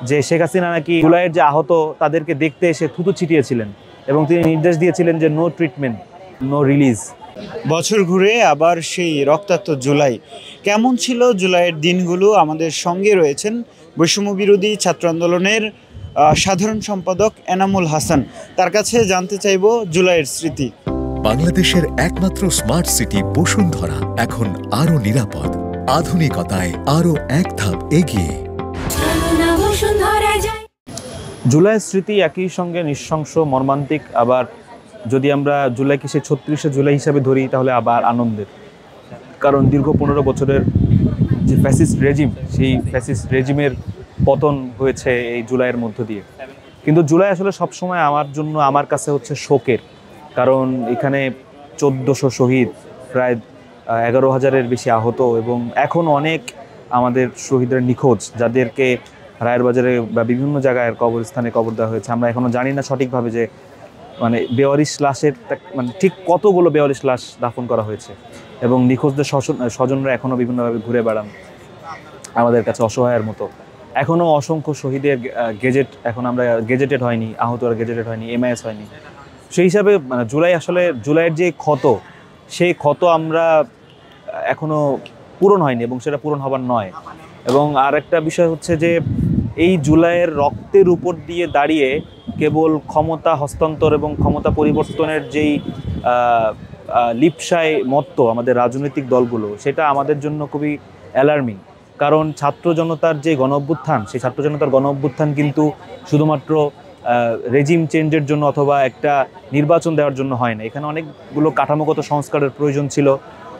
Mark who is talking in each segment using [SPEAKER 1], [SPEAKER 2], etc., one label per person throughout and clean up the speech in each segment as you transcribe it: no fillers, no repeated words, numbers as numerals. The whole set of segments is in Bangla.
[SPEAKER 1] যে শেখ হাসিনা নাকি জুলাইয়ের যে আহত তাদেরকে দেখতে এসে থুতু ছিটিয়েছিলেন এবং তিনি নির্দেশ দিয়েছিলেন যে নো ট্রিটমেন্ট, নো রিলিজ।
[SPEAKER 2] বছর ঘুরে আবার সেই রক্তাক্ত জুলাই। কেমন ছিল জুলাইয়ের দিনগুলো? আমাদের সঙ্গে রয়েছেন বৈষম্য বিরোধী ছাত্র আন্দোলনের সাধারণ সম্পাদক এনামুল হাসান। তার কাছে জানতে চাইব জুলাইয়ের স্মৃতি।
[SPEAKER 3] বাংলাদেশের একমাত্র স্মার্ট সিটি বসুন্ধরা এখন আরো নিরাপদ, আধুনিকতায় আরো এক ধাপ এগিয়ে।
[SPEAKER 1] জুলাইয়ের স্মৃতি একই সঙ্গে নৃশংস, মর্মান্তিক। আবার যদি আমরা জুলাইকে সে 36শে জুলাই হিসাবে ধরি তাহলে আবার আনন্দের, কারণ দীর্ঘ 15 বছরের যে ফ্যাসিস্ট রেজিম, সেই ফ্যাসিস্ট রেজিমের পতন হয়েছে এই জুলাইয়ের মধ্য দিয়ে। কিন্তু জুলাই আসলে সবসময় আমার কাছে হচ্ছে শোকের, কারণ এখানে 1400 শহীদ, প্রায় 11,000-এর বেশি আহত, এবং এখন অনেক আমাদের শহীদের নিখোঁজ, যাদেরকে রায়ের বাজারে বা বিভিন্ন জায়গায় কবরস্থানে কবর দেওয়া হয়েছে। আমরা এখনও জানি না সঠিকভাবে যে বেওয়ারিশ লাশের ঠিক কতগুলো বেওয়ারিশ লাশ দাফন করা হয়েছে, এবং নিখোঁজদের স্বজনরা এখনও বিভিন্নভাবে ঘুরে বেড়ান আমাদের কাছে অসহায়ের মতো। এখনও অসংখ্য শহীদের গেজেট, এখন আমরা গেজেটেড হয়নি, আহতরা গেজেটেড হয়নি, MIS হয়নি। সেই হিসাবে জুলাইয়ের যে ক্ষত, সেই ক্ষত আমরা এখনও পূরণ হয়নি, এবং সেটা পূরণ হবার নয়। এবং আর একটা বিষয় হচ্ছে যে এই জুলাইয়ের রক্তের উপর দিয়ে দাঁড়িয়ে কেবল ক্ষমতা হস্তান্তর এবং ক্ষমতা পরিবর্তনের যেই লিপ্সায় মত্ত আমাদের রাজনৈতিক দলগুলো, সেটা আমাদের জন্য খুবই অ্যালার্মিং। কারণ ছাত্র জনতার যে গণ-অভ্যুত্থান, সেই ছাত্র জনতার গণ-অভ্যুত্থান কিন্তু শুধুমাত্র রেজিম চেঞ্জের জন্য অথবা একটা নির্বাচন দেওয়ার জন্য হয় না। এখানে অনেকগুলো কাঠামোগত সংস্কারের প্রয়োজন ছিল,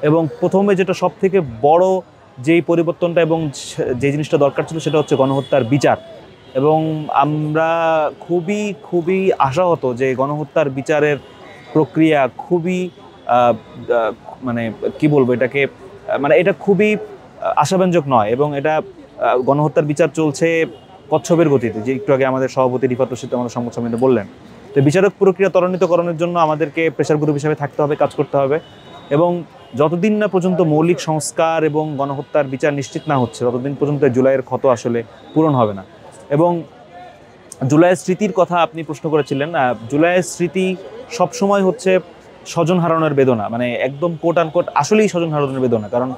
[SPEAKER 1] এবং প্রথমে যেটা সব থেকে বড় যেই পরিবর্তনটা এবং যে জিনিসটা দরকার ছিল সেটা হচ্ছে গণহত্যার বিচার। এবং আমরা খুবই আশাহত যে গণহত্যার বিচারের প্রক্রিয়া খুবই এটা খুবই আশাব্যঞ্জক নয়, এবং এটা গণহত্যার বিচার চলছে কচ্ছপের গতিতে, যে একটু আগে আমাদের সভাপতি রিফাত রশিদ আমাদের সংবাদ সম্মেলনে বললেন। তো বিচারক প্রক্রিয়া ত্বরান্বিতকরণের জন্য আমাদেরকে প্রেসার গ্রুপ হিসেবে থাকতে হবে, কাজ করতে হবে, এবং যতদিন না পর্যন্ত মৌলিক সংস্কার এবং গণহত্যার বিচার নিশ্চিত না হচ্ছে, ততদিন পর্যন্ত জুলাইয়ের ক্ষত আসলে পূরণ হবে না। এবং জুলাইয়ের স্মৃতির কথা আপনি প্রশ্ন করেছিলেন। জুলাইয়ের স্মৃতি সবসময় হচ্ছে স্বজন হারানোর বেদনা, একদম কোট আনকোট আসলেই স্বজন হারানোর বেদনা। কারণ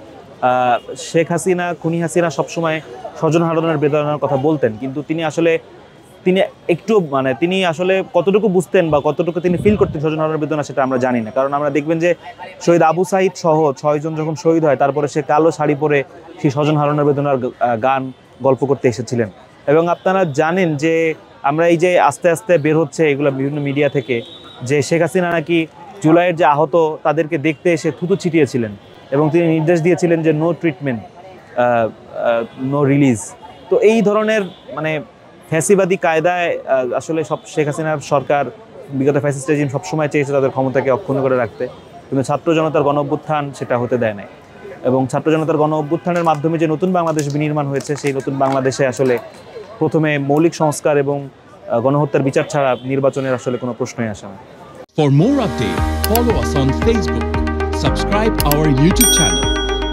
[SPEAKER 1] শেখ হাসিনা, খুনি হাসিনা সবসময় স্বজন হারানোর বেদনার কথা বলতেন, কিন্তু তিনি আসলে কতটুকু বুঝতেন বা কতটুকু তিনি ফিল করতেন স্বজন হারানোর বেদনা, সেটা আমরা জানি না। কারণ আমরা দেখবেন যে শহীদ আবু সাঈদ সহ 6 জন যখন শহীদ হয়, তারপরে সে কালো শাড়ি পরে সেই স্বজন হারানোর বেদনার গান গল্প করতে এসেছিলেন। এবং আপনারা জানেন যে আমরা এই যে আস্তে আস্তে বের হচ্ছে এগুলো বিভিন্ন মিডিয়া থেকে, যে শেখ হাসিনা নাকি জুলাইয়ের যে আহত তাদেরকে দেখতে এসে থুতু ছিটিয়েছিলেন, এবং তিনি নির্দেশ দিয়েছিলেন যে নো ট্রিটমেন্ট, নো রিলিজ। তো এই ধরনের ফ্যাসিবাদী কায়দায় আসলে শেখ হাসিনার সরকার, বিগত ফ্যাসিস্ট রেজিম সবসময় চেয়েছে তাদের ক্ষমতাকে অক্ষুণ্ণ করে রাখতে, কিন্তু ছাত্র জনতার গণ-অভ্যুত্থান সেটা হতে দেয় নাই। এবং ছাত্র জনতার গণ-অভ্যুত্থানের মাধ্যমে যে নতুন বাংলাদেশ বিনির্মাণ হয়েছে, সেই নতুন বাংলাদেশে আসলে প্রথমে মৌলিক সংস্কার এবং গণহত্যার বিচার ছাড়া নির্বাচনের আসলে কোনো প্রশ্নই আসে না।
[SPEAKER 4] For more updates, follow us on Facebook, subscribe our YouTube channel,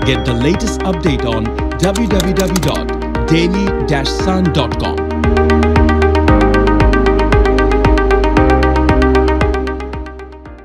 [SPEAKER 4] get the latest update on www.daily-sun.com.